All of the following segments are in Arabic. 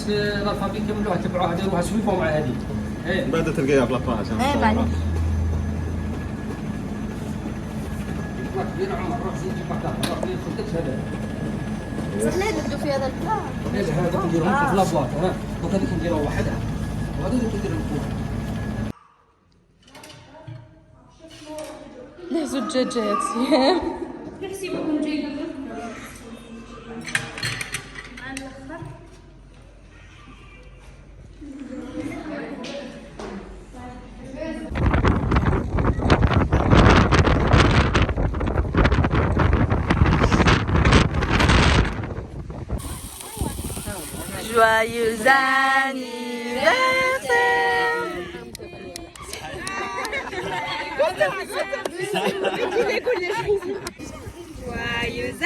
الالفابي كملوها تبعوها ديروها سويفوا مع هذه. بعد تلقايها في لاباج. معليش. كبير عمر روح زيد جيب بكار روح لي خدت هذا. صحنا نبدو في هذا البلان. هذا كنديروهم في لابواط دوك هذيك نديروها وحدها وهذا اللي كنديروا الكوره. نهزو الدجاجات ياك. نحسبكم جيدا. Joyeux anniversaire. Joyeux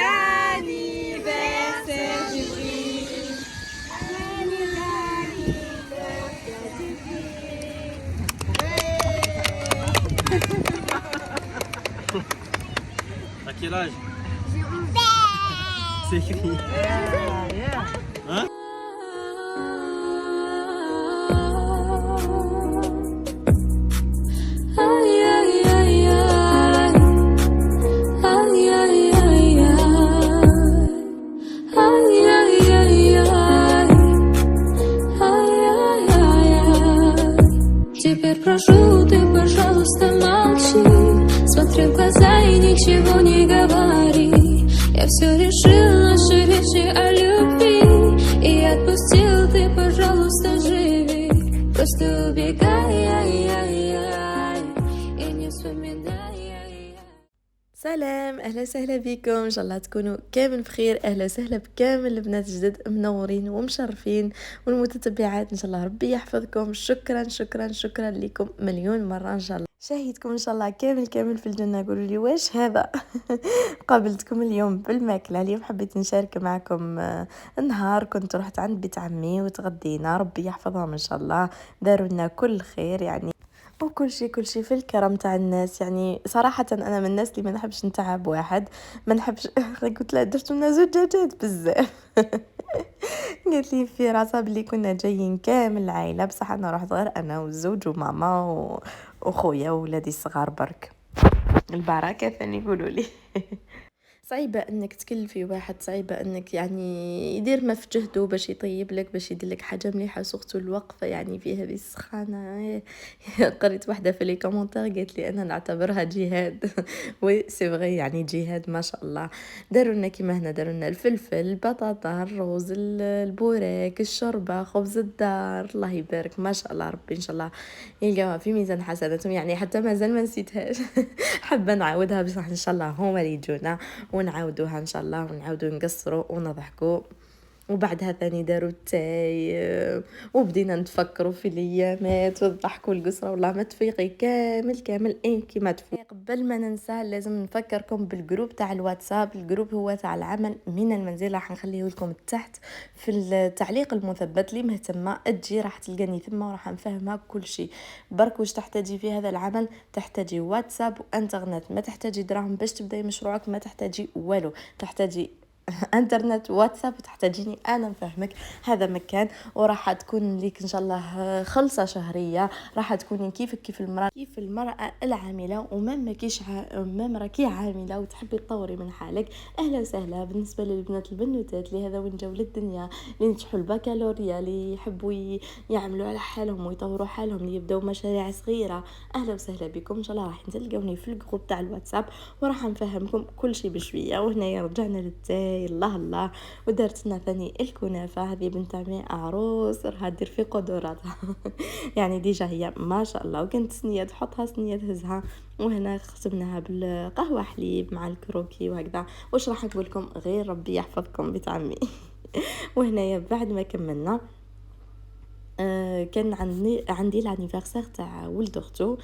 anniversaire Jibril. Joyeux anniversaire Jibril. À quel âge? C'est écrit. Hein? Теперь прошу, ты, пожалуйста, молчи. Смотри в глаза и ничего не говори. Я все решил, наши речи о любви. И отпустил, ты, пожалуйста, живи. Просто убегай, и не вспоминай. سلام، اهلا وسهلا بكم، ان شاء الله تكونوا كامل بخير. اهلا وسهلا بكامل البنات جدد منورين ومشرفين، والمتتبعات ان شاء الله ربي يحفظكم. شكرا شكرا شكرا لكم مليون مره. ان شاء الله شاهدكم ان شاء الله كامل في الجنه. قولوا لي واش هذا. قابلتكم اليوم بالماكله. اليوم حبيت نشارك معكم النهار. كنت رحت عند بيت عمي وتغدينا، ربي يحفظهم ان شاء الله. داروا لنا كل خير يعني، وكل شيء في الكرم تاع الناس. يعني صراحة أنا من الناس اللي ما نحبش نتعب واحد، ما نحبش. قلت لها درت لنا زوج دجاجات بزاف. قالت لي في راسها بلي كنا جايين كامل العائلة، بصح أنا رحت غير أنا والزوج وماما وخويا وولادي الصغار برك. البركة ثاني يقولوا لي. صعيبة انك تكلفي واحد، صعيبة انك يعني يدير ما في جهده باش يطيب لك، باش يدير لك حاجة مليحة. سورتو الوقفة يعني في هذه السخانة. قريت واحدة في لي كومونتير قالت لي انا نعتبرها جهاد. وي سي فغي، يعني جهاد ما شاء الله. داروا لنا كيما هنا، داروا لنا الفلفل، البطاطا، الرز، البوراك، الشوربة، خبز الدار. الله يبارك ما شاء الله. ربي ان شاء الله يلقاوها في ميزان حسناتهم، يعني حتى مازال ما نسيتهاش. حابة نعاودها بصح ان شاء الله هما اللي يجونا ونعاودوها ان شاء الله، ونعاودو نقصروا ونضحكوا. وبعدها ثاني داروا التاي، وبدينا نتفكروا في الايامات والضحك والقصره. والله ما تفيقي كامل اين كيما تفوق. قبل ما ننسى لازم نفكركم بالجروب تاع الواتساب. الجروب هو تاع العمل من المنزل، راح نخليه لكم تحت في التعليق المثبت. اللي مهتمه تجي راح تلقاني ثم، وراح نفهمها كل شيء. برك واش تحتاجي في هذا العمل؟ تحتاجي واتساب وانترنت، ما تحتاجي دراهم باش تبداي مشروعك، ما تحتاجي والو. تحتاجي انترنت واتساب، وتحتاجيني انا نفهمك. هذا مكان، وراح تكون ليك ان شاء الله خلصه شهريه. راح تكوني كيف المراه العامله، ومام كيش مام راكي عامله وتحبي تطوري من حالك. اهلا وسهلا. بالنسبه للبنات البنوتات اللي هذا وين جاو للدنيا، اللي نجحوا البكالوريا، اللي يحبوا يعملوا على حالهم ويطوروا حالهم، اللي يبداو مشاريع صغيره، اهلا وسهلا بكم. ان شاء الله راح تلقوني في الجروب تاع الواتساب، وراح نفهمكم كل شيء بشويه. وهنا رجعنا للتاي. الله. ودرت لنا ثاني الكنافه. هذه بنت عمي عروس راها دير في قدراتها. يعني ديجا هي ما شاء الله. وكانت سنيه تحطها، سنيه تهزها. وهنا ختمناها بالقهوه حليب مع الكروكي وهكذا. واش راح نقول لكم غير ربي يحفظكم بنت عمي. وهنايا بعد ما كملنا كان عندي الانيفرسير تاع ولد اختو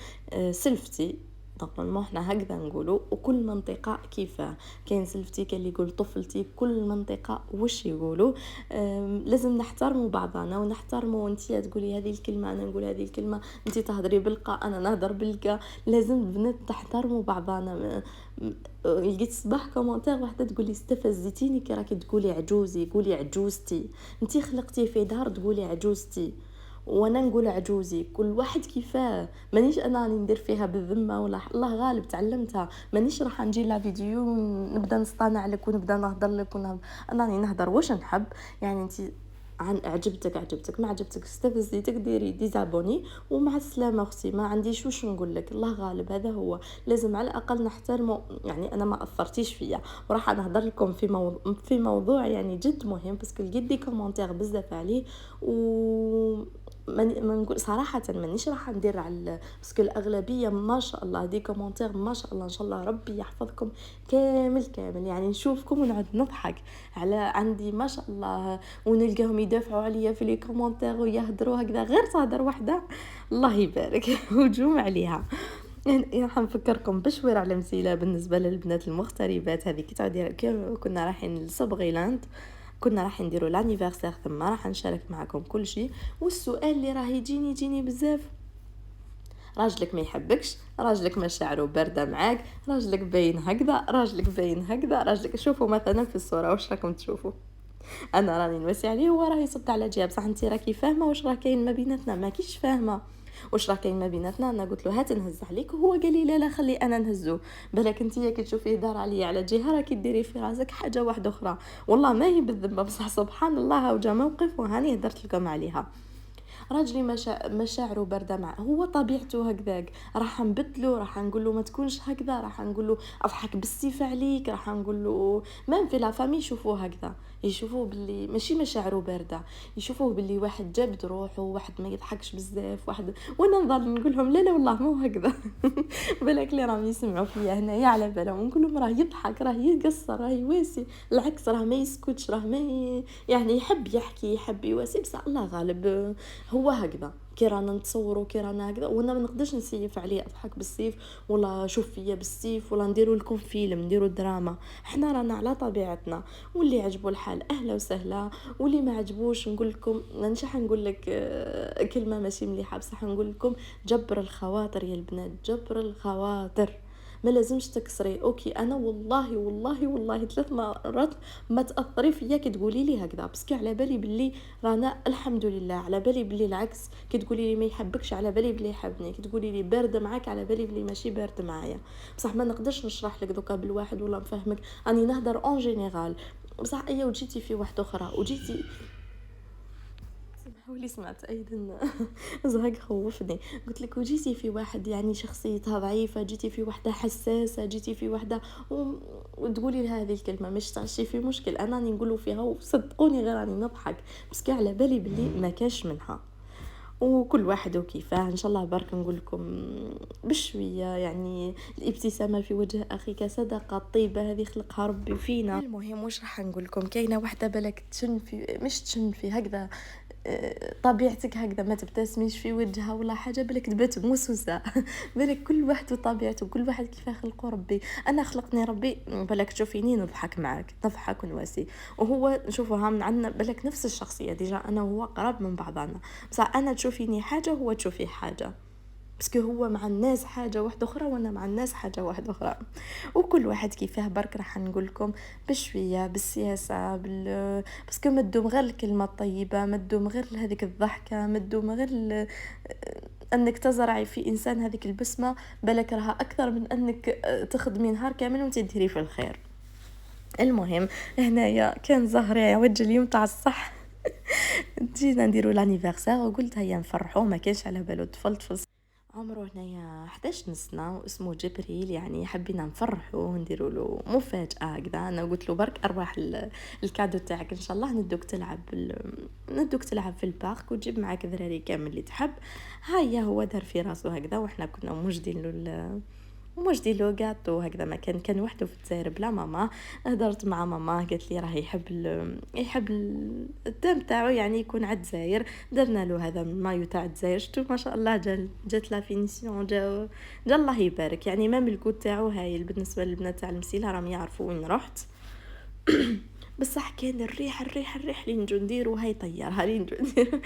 سلفتي. نورمالمون حنا هكذا نقولوا، وكل منطقه كيفاه. كاين سلفتي كان اللي يقول طفلتي، كل منطقه واش يقولوا. لازم نحترموا بعضنا ونحترموا. انت تقولي هذه الكلمه انا نقول هذه الكلمه، انت تهضري بالقا انا نهضر بالقا. لازم البنات تحترموا بعضنا. لقيت صباح كومونتير واحده تقول لي استفزتيني كي راكي تقولي عجوزي، قولي عجوزتي. انت خلقتي في دار تقولي عجوزتي وانا نقول عجوزي. كل واحد كيفاه. مانيش انا راني ندير فيها بالذمه ولا الله غالب، تعلمتها. مانيش راح نجي لا فيديو ونبدا نصطنع لك ونبدا نهضر لك انا راني نهضر واش نحب. يعني انت عن عجبتك ما عجبتك استفزيتك ديري ديزابوني ومع السلامه اختي، ما عنديش واش نقول لك. الله غالب هذا هو. لازم على الاقل نحترمه. يعني انا ما اثرتيش فيا وراح نهضر لكم في موضوع يعني جد مهم، باسكو لقيت دي كومونتير بزاف عليه و ما نقول صراحه مانيش راح ندير على باسكو الاغلبيه ما شاء الله دي كومونتير ما شاء الله ان شاء الله ربي يحفظكم كامل. يعني نشوفكم ونعد نضحك على عندي ما شاء الله، ونلقاهم يدافعوا عليا في لي كومونتير ويهضروا هكذا غير تهضر وحده الله يبارك هجوم عليها. يعني راح نفكركم بشوير على مسيله بالنسبه للبنات المغتربات. هذه كنا رايحين لصبغيلاند، كنا راح نديروا لانيفرسير ثم راح نشارك معكم كل شيء. والسؤال اللي راه يجيني بزاف، راجلك ما يحبكش، راجلك مشاعره بارده معاك، راجلك باين هكذا، راجلك باين هكذا، راجلك. شوفوا مثلا في الصوره واش راكم تشوفوا. انا راني نوسي عليه هو راه يصد على جهه، بصح انت راكي فاهمه واش راه كاين ما بيناتنا؟ ما كيش فاهمه واش راه كاين ما بيناتنا. انا قلت له هات نهز عليك وهو قال لي لا خلي انا نهزو. بالك انت كي تشوفيه دار عليا على جهه راكي ديري في راسك حاجه واحده اخرى. والله ما هي بالذمه، بصح سبحان الله وجا موقف وهاني هدرت لكم عليها. راجلي مشاعره بارده معه، هو طبيعته هكذاك. راح نبدلو، راح نقول له ما تكونش هكذا، راح نقول له اضحك بالسيف عليك، راح نقول له ما في لا فامي يشوفوه هكذا، يشوفوه باللي ماشي مشاعره بارده، يشوفوه باللي واحد جابد روحه، واحد ما يضحكش بزاف، واحد. وانا نظل نقول لهم لا والله مو هكذا. بالك اللي راهم يسمعوا فيا هنايا على بالهم نقول لهم راه يضحك، راه يقصر، راه يواسي، العكس راه ما يسكتش، راه ما يعني يحب يحكي، يحب يواسي، بصح الله غالب هو هكذا. كي رانا نتصوروا كي رانا هكذا، وانا ما نقدرش نسيف عليه اضحك بالسيف ولا شوف فيا بالسيف ولا نديروا لكم فيلم نديروا دراما. احنا رانا على طبيعتنا، واللي عجبو الحال اهلا وسهلا، واللي ما عجبوش نقول لكم نشح نقول لك كلمه ماشي مليحه، بصح نقول لكم جبر الخواطر يا البنات، جبر الخواطر. ما لازمش تكسري. اوكي انا والله 3 مرات ما تاثري فيا كي تقولي لي هكذا، باسكو على بالي باللي رانا الحمد لله، على بالي باللي العكس. كي تقولي لي ما يحبكش على بالي باللي يحبني، كي تقولي لي بارده معاك على بالي باللي ماشي بارد معايا. بصح ما نقدرش نشرح لك دوكا بالواحد ولا نفهمك، راني نهضر اون جينيرال. بصح ايا وجيتي في واحده اخرى وجيتي سمحوا لي سمعت ايضا زهق خوفني. قلت لك وجيتي في واحد يعني شخصيتها ضعيفه، جيتي في واحده حساسه، جيتي في واحده وتقولي لها هذه الكلمه مش تعشي في مشكل. انا راني نقولوا فيها وصدقوني غير راني نضحك، بس على بالي باللي ما كاش منها. وكل واحد وكيفاه ان شاء الله. برك نقول لكم بشويه يعني الابتسامه في وجه اخيك صدقه، الطيبه هذه خلقها ربي فينا. المهم واش راح نقول لكم، كاينه واحده بالك تشن في مش تشن في هكذا طبيعتك هكذا ما تبتسميش في وجهها ولا حاجه، بالك تبات موسوسه. بالك كل واحد وطبيعته، كل واحد كيف خلقه ربي. انا خلقني ربي بالك تشوفيني نضحك معاك، نضحك ونواسي، وهو نشوفها من عندنا بالك نفس الشخصيه ديجا انا وهو قراب من بعضنا، بصح انا تشوفيني حاجه هو تشوفي حاجه، باسكو هو مع الناس حاجه واحده اخرى وانا مع الناس حاجه واحده اخرى. وكل واحد كيفاه. برك راح نقول لكم بشويه بالسياسه باسكو ما تدوم غير الكلمه الطيبه، ما تدوم غير هذيك الضحكه، ما تدوم غير انك تزرعي في انسان هذيك البسمه، بالك راها اكثر من انك تخدمي نهار كامل وتديري في الخير. المهم هنايا كان زهري وجه اليوم تاع الصح. جينا نديروا لانيفرسير وقلت هيا نفرحوا، ما كانش على بالو طفل عمره هنايا 11 سنه واسمه جبريل، يعني حبينا نفرحوا ونديروا له مفاجاه هكذا. انا قلت له برك ارواح الكادو تاعك ان شاء الله ندوك تلعب في البارك وتجيب معاك ذراري كامل اللي تحب. هيا هو دار في راسه هكذا، وحنا كنا موجدين له ومش دي له غاطو هكذا. ما كان وحده في الجزائر بلا ماما. هضرت مع ماما قالت لي راه يحب الدم تاعو يعني يكون على الجزائر. درنا له هذا من مايو تاع الجزائر. شتو ما شاء الله جات لا فينيسيون جا الله يبارك يعني. مام الكود تاعو هايل بالنسبه للبنات تاع المسيله راهم يعرفوا وين رحت. بصح كان الريح اللي نجو نديرو هاي طيارها اللي نجو نديرو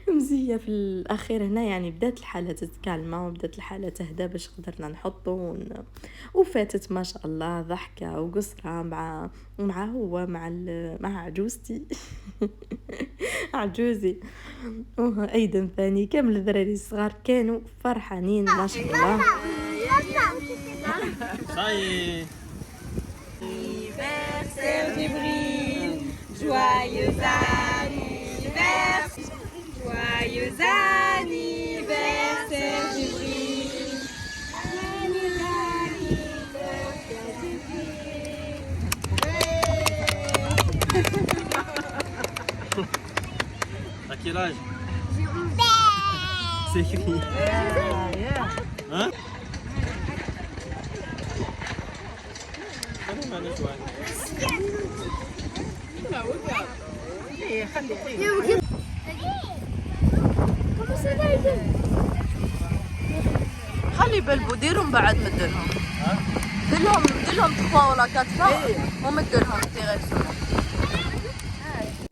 مزيه في الاخير هنا يعني. بدات الحاله تتكلم وبدات الحاله تهدى باش قدرنا نحطو وفاتت ما شاء الله ضحكه وقصره مع هو مع عجوزتي عجوزي ايضا ثاني. كامل الذراري الصغار كانوا فرحانين ما شاء الله. صاي anniversaire Djibril, joyeux anniversaire, joyeux anniversaire Djibril, joyeux anniversaire Djibril. À quel âge? C'est qui? Hein? خلي بالبو ديرهم بعد مدلهم دلهم 3 ولا 4 ومدلهم غير سنة.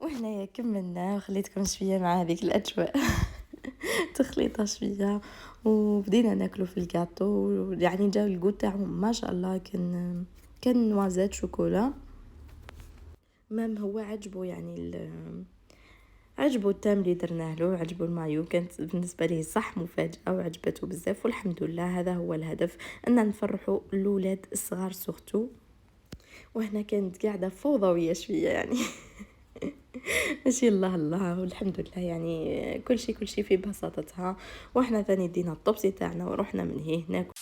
وهنايا كملنا وخليتكم شويه مع هذيك الاجواء تخليطه شويه وبدينا ناكلوا في الكاطو. يعني جاو الكوت تاعهم ما شاء الله كان نوازات شوكولا. مام هو عجبه يعني عجبه التام اللي درناه له عجبه المايو. كانت بالنسبه ليه صح مفاجاه وعجبته بزاف والحمد لله. هذا هو الهدف ان نفرحوا الاولاد الصغار سورتو. وهنا كانت قاعده فوضويه شويه يعني ماشي الله والحمد لله يعني كل شيء في بساطتها. واحنا ثاني دينا الطبسي تاعنا ورحنا من هنا ناكل.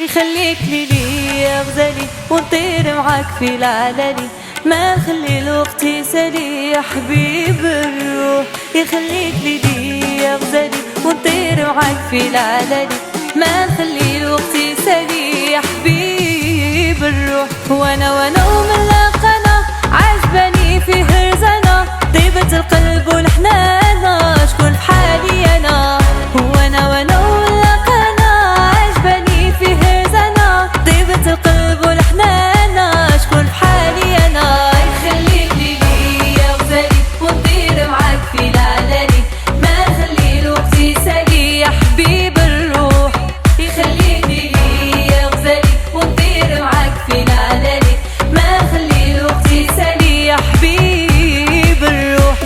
يخليك لي يا غزالي ونطير معاك في العلالي. ما نخلي الوقت يسالي يا حبيب الروح. يخليك لي يا غزالي ونطير معاك في العلالي. ما نخلي الوقت يسالي يا حبيب الروح. وانا ومن لقنا عجباني فيه رزانا. طيبة القلب والحنانة شكون في حالي انا. وانا ومن لقنا عجباني فيه رزانا. طيبة القلب والحنانة شكون في حالي انا. يخليك لي يا غزالي ونطير معاك في العلالي. ما نخلي الوقت يسالي يا حبيب الروح. يخليك لي يا غزالي ونطير معاك في العلالي. ما نخلي الوقت يسالي يا حبيب الروح.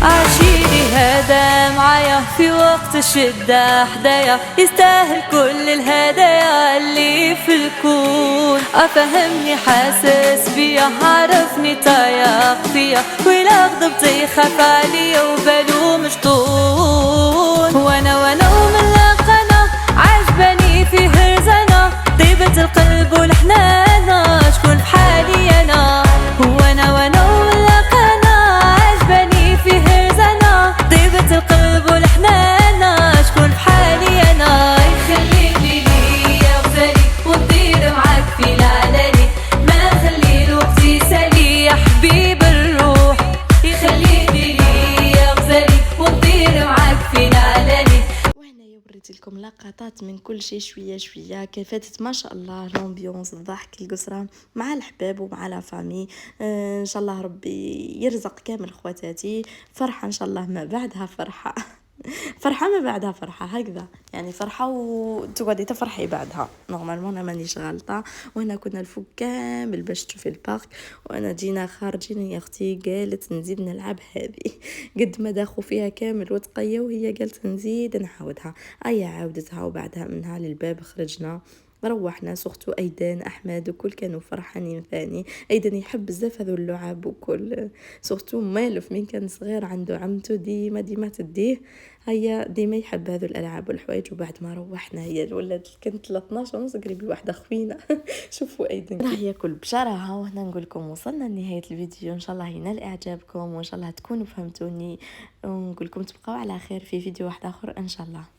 عشيري هذا معايا في وقت الشدة حدايا. يستاهل كل الهدايا اللي في الكون. أفهمني حاسس بيا عرفني طايق فيا. ولا غضبت يخاف عليا وبالو مشطون. وانا ومن لقنا عجباني فيه رزانا. طيبة القلب والحنانة شكون في حالي انا. وانا ومن لقنا عجباني فيه رزانا. طيبة القلب والحنانة شكون في حالي انا. يخليك لي يا غزالي ونطير معاك في العلالي. ما نخلي الوقت يسالي يا حبيب الروح. يخليك لي يا غزالي ونطير معاك في العلالي. وهنا وريت لكم لقطات من كل شيء شويه كيفاتت ما شاء الله الامبيونس الضحك القصره مع الحباب ومع لا فامي. ان شاء الله ربي يرزق كامل خواتاتي فرحه ان شاء الله ما بعدها فرحه ما بعدها فرحه هكذا يعني. فرحه وتقعدي تفرحي بعدها نورمالمون. انا مانيش غلطه. وهنا كنا الفوق كامل باش تشوفي البارك. وانا جينا خارجين يا اختي قالت نزيد نلعب هذه. قد ما داخو فيها كامل وتقيا وهي قالت نزيد نعاودها. عاودتها وبعدها منها للباب خرجنا روحنا سختو ايدان احمد وكل كانوا فرحانين ثاني. ايدان يحب بزاف هذو اللعب وكل، سختو مالف من كان صغير عنده عمته ديما تديه، هيا ديما يحب هذو الالعاب والحوايج. وبعد ما روحنا هي الولد كانت 12 ونص قريب لواحده خوينا شوفوا ايدان راه ياكل بشراهه. وهنا نقول لكم وصلنا لنهايه الفيديو، ان شاء الله ينال اعجابكم وان شاء الله تكونوا فهمتوني، ونقول لكم تبقاو على خير في فيديو واحد اخر ان شاء الله.